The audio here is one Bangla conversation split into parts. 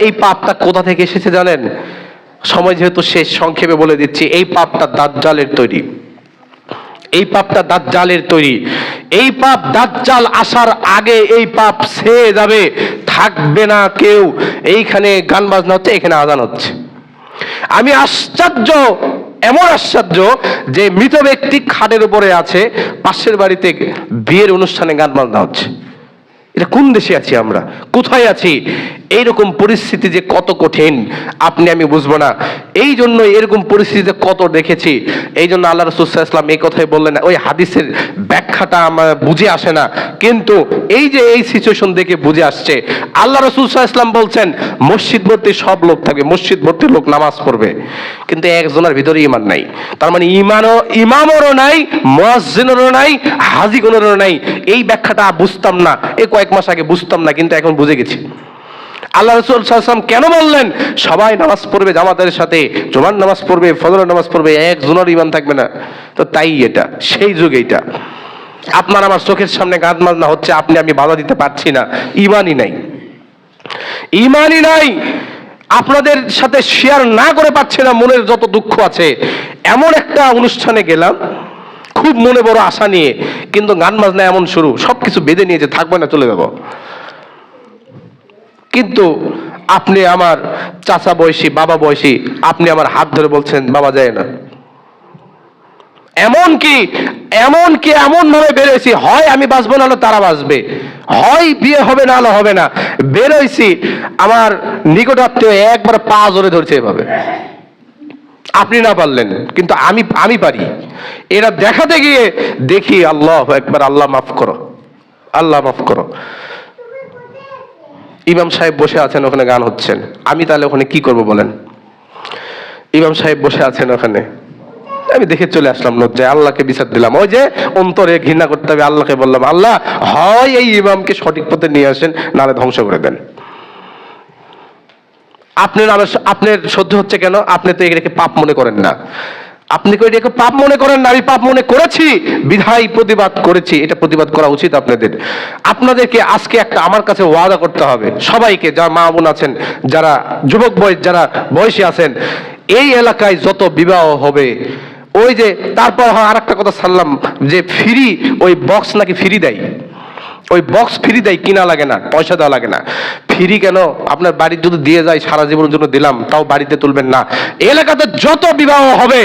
এই পাপটা কোথা থেকে এসেছে জানেন? সময় যেহেতু শেষ, সংক্ষেপে বলে দিচ্ছি। এই পাপটা দাজ্জালের তৈরি। এই পাপটা দাজ্জালের তৈরি। এই পাপ দাজ্জাল আসার আগে এই পাপ ছেয়ে যাবে, থাকবে না কেউ। এইখানে গান বাজনা হচ্ছে, এখানে আজান হচ্ছে। আমি আশ্চর্য, এমন আশ্চর্য যে মৃত ব্যক্তি খাটের উপরে আছে, পাশের বাড়িতে বিয়ের অনুষ্ঠানে গান বাজনা হচ্ছে। এটা কোন দেশে আছি আমরা, কোথায় আছি? এইরকম পরিস্থিতি যে কত কঠিন আপনি আমি বুঝবো না। এই জন্য এরকম পরিস্থিতিতে কত দেখেছি। এই জন্য আল্লাহ রাসূল সাল্লাল্লাহু আলাইহি ওয়াসাল্লাম এই কথাই বললেন। ওই হাদিসের ব্যাখ্যাটা আমার বুঝে আসে না, কিন্তু এই যে এই সিচুয়েশন দেখে বুঝে আসছে। আল্লাহ রাসূল সাল্লাল্লাহু আলাইহি ওয়াসাল্লাম বলছেন মসজিদ ভর্তি সব লোক থাকবে, মসজিদ ভর্তি লোক নামাজ পড়বে, কিন্তু একজনের ভিতরে ঈমান নাই। তার মানে ইমামেরও নাই, মুয়াজ্জিনেরও নাই, হাজিগণেরও নাই। এই ব্যাখ্যাটা বুঝতাম না, এই কয়েক মাস আগে বুঝতাম না, কিন্তু এখন বুঝে গেছি। আল্লাহ রাসূল সাল্লাল্লাহু আলাইহি ওয়াসাল্লাম কেন বললেন সবাই নামাজ পড়বে জামাতের সাথে, জুমার নামাজ পড়বে, ফজরের নামাজ পড়বে, একজনের ঈমান থাকবে না? তো তাই এটা সেই যুগ। এইটা আপনার আমার চোখের সামনে গান বাজনা হচ্ছে, আপনি আমি বাধা দিতে পারছি না। ঈমানই নাই, ঈমানই নাই। আপনাদের সাথে শেয়ার না করে পাচ্ছি না মনের যত দুঃখ আছে। এমন একটা অনুষ্ঠানে গেলাম খুব মনে বড় আশা নিয়ে, কিন্তু গান বাজনা এমন শুরু, সবকিছু বেঁধে নিয়েছে, থাকবে না, চলে যাবো। কিন্তু আপনি আমার চাচা বয়সী, বাবা বয়সী, আপনি আমার হাত ধরে বলছেন বাবা যায় না। এমনকি এমন ভাবে বেরোইছি, হয় আমি বাঁচবো না হলে তারা বাঁচবে, হয় বিয়ে হবে না হলে হবে না। বেরোইছি, আমার নিকটাত্মীয় একবার পা জোরে ধরছে এভাবে। আপনি না পারলেন, কিন্তু আমি পারি। এরা দেখাতে গিয়ে দেখি আল্লাহু আকবার, আল্লাহ মাফ করো, আল্লাহ মাফ করো। ইমাম সাহেব বসে আছেন, ওখানে গান হচ্ছেন। আমি তাহলে ওখানে কি করব বলেন? ইমাম সাহেব বসে আছেন ওখানে, আমি দেখে চলে আসলাম লজ্জায়, আল্লাহকে বিচার দিলাম। ওই যে অন্তরে ঘৃণা করতে হবে, আল্লাহকে বললাম আল্লাহ হয় এই ইমামকে সঠিক পথে নিয়ে আসেন, নাহলে ধ্বংস করে দেন। আপনার সহ্য হচ্ছে কেন? আপনি তো এটাকে পাপ মনে করেন না। আপনি কি এটাকে পাপ মনে করেন না? আমি পাপ মনে করেছি, বিধায় প্রতিবাদ করেছি। এটা প্রতিবাদ করা উচিত আপনাদেরকে আজকে একটা আমার কাছে ওয়াদা করতে হবে সবাইকে, যারা মা বোন আছেন, যারা যুবক বয়স, যারা বয়সী আছেন, এই এলাকায় যত বিবাহ হবে, ওই যে তারপর আর একটা কথা ছাড়লাম যে ফ্রি, ওই বক্স নাকি ফ্রি দেয়, ওই বক্স ফ্রি দেয়, কিনা লাগে না, পয়সা দেওয়া লাগে না। ফ্রি কেন? আপনার বাড়ির যদি দিয়ে যায়, সারা জীবনের জন্য দিলাম, তাও বাড়িতে তুলবেন না। এলাকাতে যত বিবাহ হবে,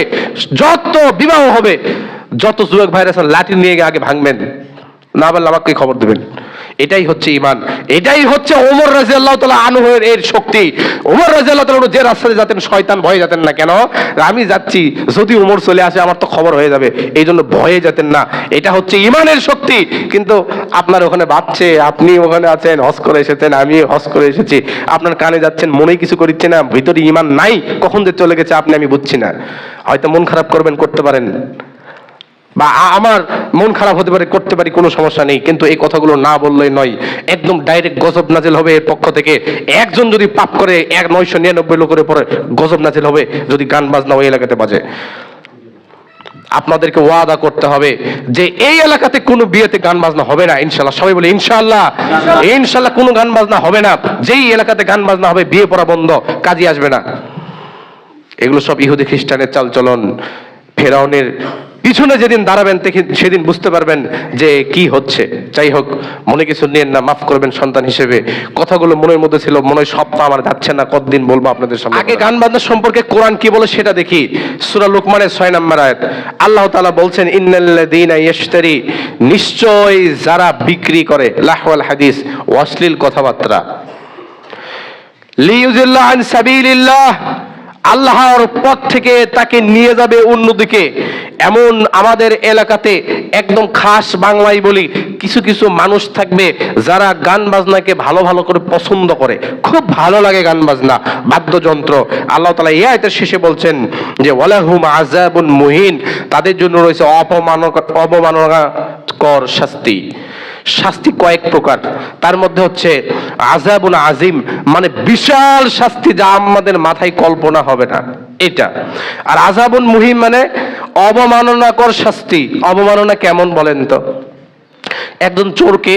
যত যুবক ভাইরা লাঠি নিয়ে আগে ভাঙবেন, না বললে আমাকে খবর দেবেন। এটাই হচ্ছে ঈমান, এটাই হচ্ছে ওমর রাদিয়াল্লাহু তাআলা আনহুর এর শক্তি। ওমর রাদিয়াল্লাহু তাআলা যে রাস্তায় যেতেন, শয়তান ভয়ে যেতেন না। কেন? আমি যাচ্ছি, যদি ওমর চলে আসে আমার তো খবর হয়ে যাবে, এই জন্য ভয়ে যেতেন না। এটা হচ্ছে ঈমানের শক্তি। কিন্তু আপনার ওখানে বাজছে, আপনি ওখানে আছেন, হজ করে এসেছেন, আমি হজ করে এসেছি, আপনার কানে যাচ্ছেন, মনে কিছু করছে না, ভিতরে ঈমান নাই, কখন যে চলে গেছে আপনি আমি বুঝছি না। হয়তো মন খারাপ করবেন, করতে পারেন, বা আমার মন খারাপ হতে পারে, করতে পারি, কোনো সমস্যা নেই, কিন্তু এই কথাগুলো না বললেই নয়। একদম ডাইরেক্ট গজব নাজিল হবে এর পক্ষ থেকে। একজন যদি পাপ করে 999 লোকের উপরে গজব নাজিল হবে যদি গান বাজনা ওই এলাকাতে বাজে। আপনাদেরকে ওয়াদা করতে হবে যে এই এলাকাতে কোনো বিয়েতে গান বাজনা হবে না ইনশাআল্লাহ। সবাই বলে ইনশাআল্লাহ। ইনশাআল্লাহ কোনো গান বাজনা হবে না। যেই এলাকাতে গান বাজনা হবে, বিয়ে পড়া বন্ধ, কাজী আসবে না। এগুলো সব ইহুদি খ্রিস্টানের চালচলন। ফেরাউনের পিছনে যেদিন দাঁড়াবেন সেদিন বুঝতে পারবেন যে কি হচ্ছে। যাই হোক, মনে কিছু নিয়েন না, মাফ করবেন সন্তান হিসেবে। কথাগুলো মনের মধ্যে ছিল, মনে হয় সব তো আমার যাচ্ছে না, কতদিন বলবো আপনাদের সামনে। আগে গান বাজনা সম্পর্কে কোরআন কি বলে সেটা দেখি। সূরা লুকমানের 6 নম্বর আয়াত, আল্লাহ তাআলা বলছেন ইন্নাল্লাযীনা ইয়াশতারি, নিশ্চয় যারা বিক্রি করে, লাহওয়াল হাদিস, অশ্লীল কথাবার্তা, লিইউযিল্লা আন সাবিলিল্লাহ, আল্লাহর পথ থেকে তাকে নিয়ে যাবে অন্যদিকে। এমন আমাদের এলাকাতে একদম খাস বাংলায় বলি, কিছু কিছু মানুষ থাকবে যারা গান বাজনাকে ভালো ভালো করে পছন্দ করে, খুব ভালো লাগে গান বাজনা, বাদ্যযন্ত্র। আল্লাহ তাআলা এই আয়াতের শেষে বলছেন যে ওয়ালাহুম আযাবুন মুহিন, তাদের জন্য রয়েছে অপমাননাকর শাস্তি। শাস্তি কয়েক প্রকার, তার মধ্যে হচ্ছে আযাবুন আজিম, মানে বিশাল শাস্তি যা আমাদের মাথায় কল্পনা হবে না এটা। আর আযাবুন মুহিন মানে অবমাননাকর শাস্তি। অবমাননা কেমন বলেন তো? একজন চোরকে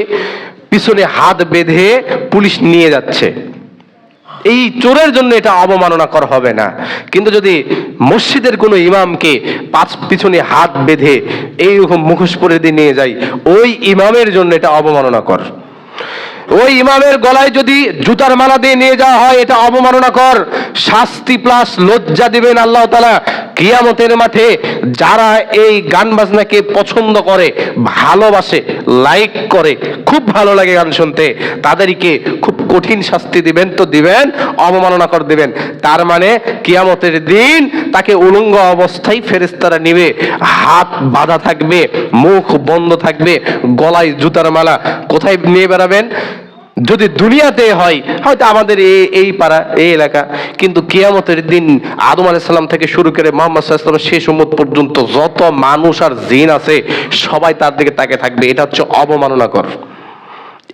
পিছনে হাত বেঁধে পুলিশ নিয়ে যাচ্ছে, এই চোরের জন্য এটা অবমাননাকর হবে না। কিন্তু যদি মসজিদের কোনো ইমামকে পিছনে হাত বেঁধে এইরকম মুখোশ পরে দিয়ে নিয়ে যায়, ওই ইমামের জন্য এটা অবমাননাকর। ওই ইমামের গলায় যদি জুতার মালা দিয়ে নিয়ে যাওয়া হয়, এটা অবমাননাকর। শাস্তি প্লাস লজ্জা দিবেন আল্লাহ তাআলা কিয়ামতের মাঠে। যারা এই গান বাজনাকে পছন্দ করে, ভালোবাসে, লাইক করে, খুব ভালো লাগে গান শুনতে, তাদেরকে খুব কঠিন শাস্তি দিবেন, তো দিবেন, অবমাননাকর দিবেন। তার মানে কিয়ামতের দিন তাকে উলঙ্গ অবস্থায় ফেরেশতারা নিবে, হাত বাঁধা থাকবে, মুখ বন্ধ থাকবে, গলায় জুতার মালা। কোথায় নিয়ে বেড়াবেন? যদি দুনিয়াতে হয় হয়তো আমাদের এই পাড়া, এই এলাকা, কিন্তু কিয়ামতের দিন আদম আলাইহিস সালাম থেকে শুরু করে মুহাম্মদ সাল্লাল্লাহু আলাইহি ওয়াসাল্লাম শেষ উম্মত পর্যন্ত যত মানুষ আর জিন আছে সবাই তার দিকে তাকিয়ে থাকবে। এটা হচ্ছে অবমাননাকর।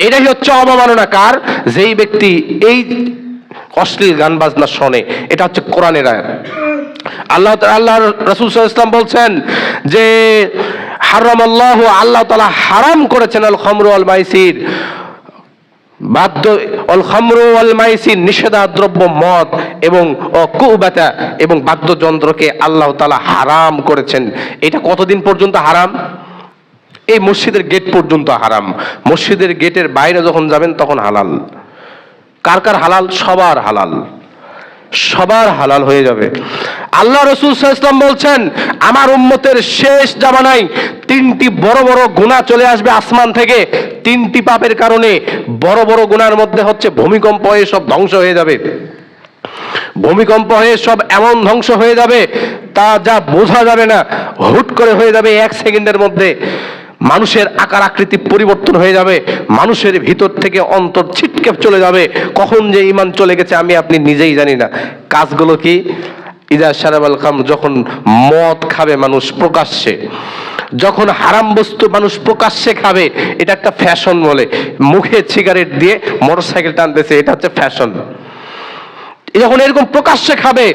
এটাই হচ্ছে অবমাননা কার? যেই ব্যক্তি এই অশ্লীল গান বাজনা শোনে। এটা হচ্ছে কোরআনের আয়াত। আল্লাহ রাসূল সাল্লাল্লাহু আলাইহি ওয়াসাল্লাম বলছেন যে হারামাল্লাহু, আল্লাহ তাআলা হারাম করেছেন আল খামরু ওয়াল মাইসির, নিষেধা দ্রব্য মদ এবং কুবাতা এবং বাদ্যযন্ত্রকে আল্লাহ তাআলা হারাম করেছেন। এটা কতদিন পর্যন্ত হারাম? এই মসজিদের গেট পর্যন্ত হারাম। মসজিদের গেটের বাইরে যখন যাবেন তখন হালাল। কার কার হালাল? সবার হালাল, সবার হালাল হয়ে যাবে। আল্লাহ রাসূল সাল্লাল্লাহু আলাইহি ওয়াসাল্লাম বলছেন আমার উম্মতের শেষ জামানায় তিনটি বড় বড় গুনাহ চলে আসবে আসমান থেকে। তিনটি পাপের কারণে বড় বড় গুনার মধ্যে হচ্ছে ভূমিকম্প হয়ে সব ধ্বংস হয়ে যাবে। ভূমিকম্প হয়ে সব এমন ধ্বংস হয়ে যাবে তা যা বোঝা যাবে না, হুট করে হয়ে যাবে 1 সেকেন্ডের মধ্যে। মানুষের আকার আকৃতি পরিবর্তন হয়ে যাবে, মানুষের ভিতর থেকে অন্তর ছিটকে চলে যাবে। কখন যে ঈমান চলে গেছে আমি আপনি নিজেই জানি না। কাজগুলো কি? ইজা শারাবাল খামর, যখন মদ খাবে মানুষ প্রকাশ্যে, যখন হারাম বস্তু মানুষ প্রকাশ্যে খাবে, এটা একটা ফ্যাশন বলে। মুখে সিগারেট দিয়ে মোটরসাইকেল টানতেছে, এটা হচ্ছে ফ্যাশন। যখন এরকম প্রকাশ্যে খাবে,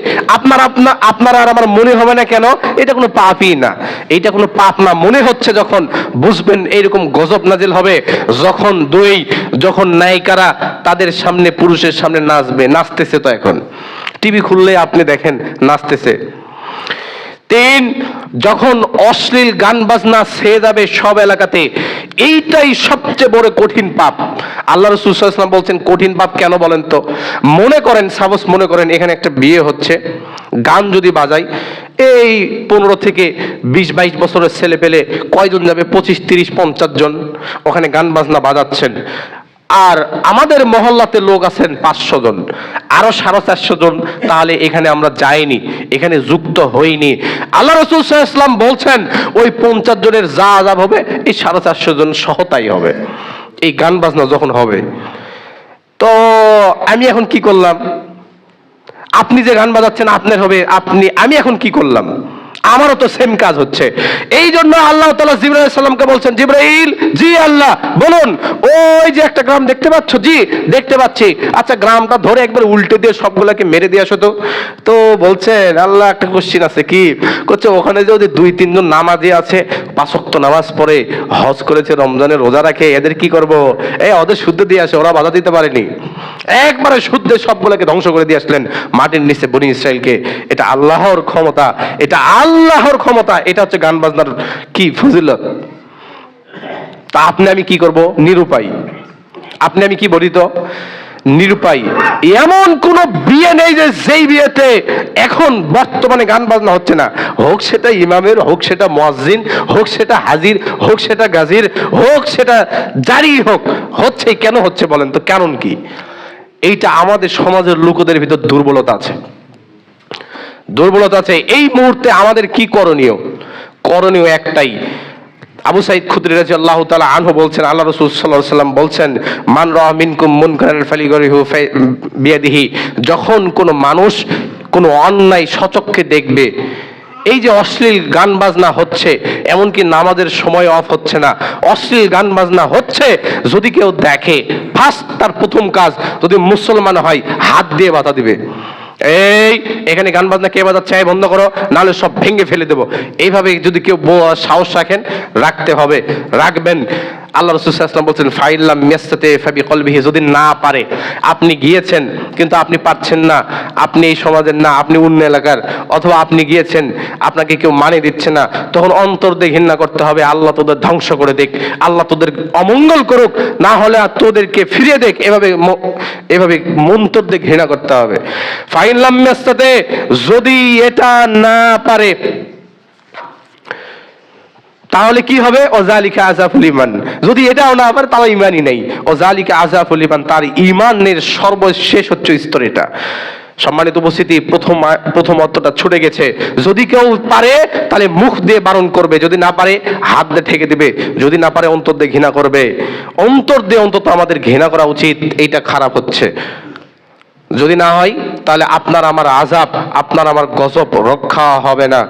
আপনার আর আমার মনে হবে না কেন এটা কোনো পাপই না, এটা কোনো পাপ না মনে হচ্ছে যখন বুঝবেন এইরকম গজব নাজিল হবে। যখন নায়িকারা তাদের সামনে, পুরুষের সামনে নাচবে, নাচতেছে তো এখন টিভি খুললে আপনি দেখেন নাচতেছে। 3, যখন অশ্লীল গান বাজনা ছেয়ে যাবে সব এলাকাতে, এইটাই সবচেয়ে বড় কঠিন পাপ। আল্লাহ রাসূল সাল্লাল্লাহু আলাইহি ওয়াসাল্লাম বলছেন কঠিন পাপ কেন বলেন তো? মনে করেন এখানে একটা বিয়ে হচ্ছে, গান যদি বাজাই, এই 15 থেকে 20-22 বছরের ছেলে পেলে কয়জন যাবে? 25, 30, 50 জন ওখানে গান বাজনা বাজাচ্ছেন। আর আমাদের মহল্লাতে লোক আছেন 500 জন, আরো 450 জন। তাহলে এখানে আমরা যাইনি, এখানে যুক্ত হইনি। আল্লাহ রাসূল সাল্লাল্লাহু আলাইহি ওয়াসাল্লাম বলছেন ওই 50 জনের যা আযাব হবে এই 450 জন সহতাই হবে এই গান বাজনা যখন হবে। তো আমি এখন কি করলাম? আপনি যে গান বাজাচ্ছেন আপনার হবে, আমি এখন কি করলাম? আমারও তো সেম কাজ হচ্ছে। এই জন্য আল্লাহ তাআলা জিবরাইল আলাইহিস সালামকে বলছেন, জিবরাইল, জি আল্লাহ বলুন, ওই যে একটা গ্রাম দেখতে পাচ্ছ? জি দেখতে পাচ্ছি। আচ্ছা গ্রামটা ধরে একবার উল্টে দিয়ে সবগুলোকে মেরে দিয়ে আসো তো। তো বলছেন আল্লাহ একটা কোশ্চিন আছে। কি করছে? ওখানে যদি 2-3 জন নামাজি আছে, 5 ওয়াক্ত নামাজ পড়ে, হজ করেছে, রমজানের রোজা রাখে, এদের কি করব? ওদের শুদ্ধ দিয়ে আসে, ওরা বাধা দিতে পারেনি, একবারে শুদ্ধে সবগুলোকে ধ্বংস করে দিয়ে আসলেন মাটির নিচে বনি ইসরাইলকে। এটা আল্লাহর ক্ষমতা, এটা আল্লাহর ক্ষমতা। এটা হচ্ছে গান বাজনার কি ফজিলত। তা আপনি আমি কি করব? নিরুপায়। আপনি আমি কি বলি তো? নিরুপায়। এমন কোন বিয়ে নেই যে যেই বিয়েতে এখন বর্তমানে গান বাজনা হচ্ছে না। হোক সেটা ইমামের, হোক সেটা মুয়াজ্জিন, হোক সেটা হাজির, হোক সেটা গাজির, হোক সেটা জারি হোক, হচ্ছে। কেন হচ্ছে বলেন তো? কারণ কি? এইটা আমাদের সমাজের লোকদের ভিতর দুর্বলতা আছে, দুর্বলতা আছে। এই মুহূর্তে আমাদের কি করণীয়? করণীয় একটাই। আবু সাঈদ খুদরি রাদিয়াল্লাহু তাআলা আনহু বলছেন, আল্লাহ রাসূল সাল্লাল্লাহু আলাইহি ওয়াসাল্লাম বলছেন, মান রাআ মিনকুম মুনকারান ফালিগরিহু বিয়াদিহি। যখন কোনো মানুষ কোনো অন্যায় সচক্ষে দেখবে, এই যে অশ্লীল গান বাজনা হচ্ছে, এমনকি নামাজের সময় অফ হচ্ছে না, অশ্লীল গান বাজনা হচ্ছে, যদি কেউ দেখে, ফার্স্ট তার প্রথম কাজ, যদি মুসলমান হয় হাত দিয়ে বাধা দিবে। এই এখানে গান বাজনা কে বাজাচ্ছে, এই বন্ধ করো, নাহলে সব ভেঙে ফেলে দেবো। এইভাবে যদি কেউ সাহস রাখেন, রাখতে হবে, রাখবেন। আল্লাহ রাসূল সাল্লাল্লাহু আলাইহি ওয়াসাল্লাম বলছেন ফাইল্লাম ইয়াসতাতি ফাবিকলবিহি, যদি না পারে, আপনি গিয়েছেন কিন্তু আপনি পারছেন না, আপনি এই সমাজের না, আপনি অন্য এলাকার, অথবা আপনি গিয়েছেন আপনাকে কেউ মানে দিচ্ছে না, তখন অন্তর দিয়ে ঘৃণা করতে হবে, আল্লাহ তোদের ধ্বংস করে দেখ, আল্লাহ তোদের অমঙ্গল করুক, না হলে আর তোদেরকে ফিরিয়ে দেখ, এভাবে মন্তর দিয়ে ঘৃণা করতে হবে। ফাইল্লাম ইয়াসতাতি, যদি এটা না পারে তাহলে কি হবে? ওয়াজালিকা আযাফুল ঈমান, যদি এটাও না পারে তাহলে ঈমানই নেই। ওয়াজালিকা আযাফুল ঈমান, তার ঈমানের সর্বশেষ স্তর এটা। সম্মানিত উপস্থিতি, প্রথম অর্থটা ছুটে গেছে। যদি কেউ পারে তাহলে মুখ দিয়ে বারণ করবে, যদি না পারে হাত দিয়ে ঠেকে দিবে, যদি না পারে অন্তর দিয়ে ঘৃণা করবে। অন্তর দিয়ে অন্তত আমাদের ঘৃণা করা উচিত, এইটা খারাপ হচ্ছে। যদি না হয় তাহলে আপনার আমার আযাব, আপনার আমার গজব রক্ষা হবে না।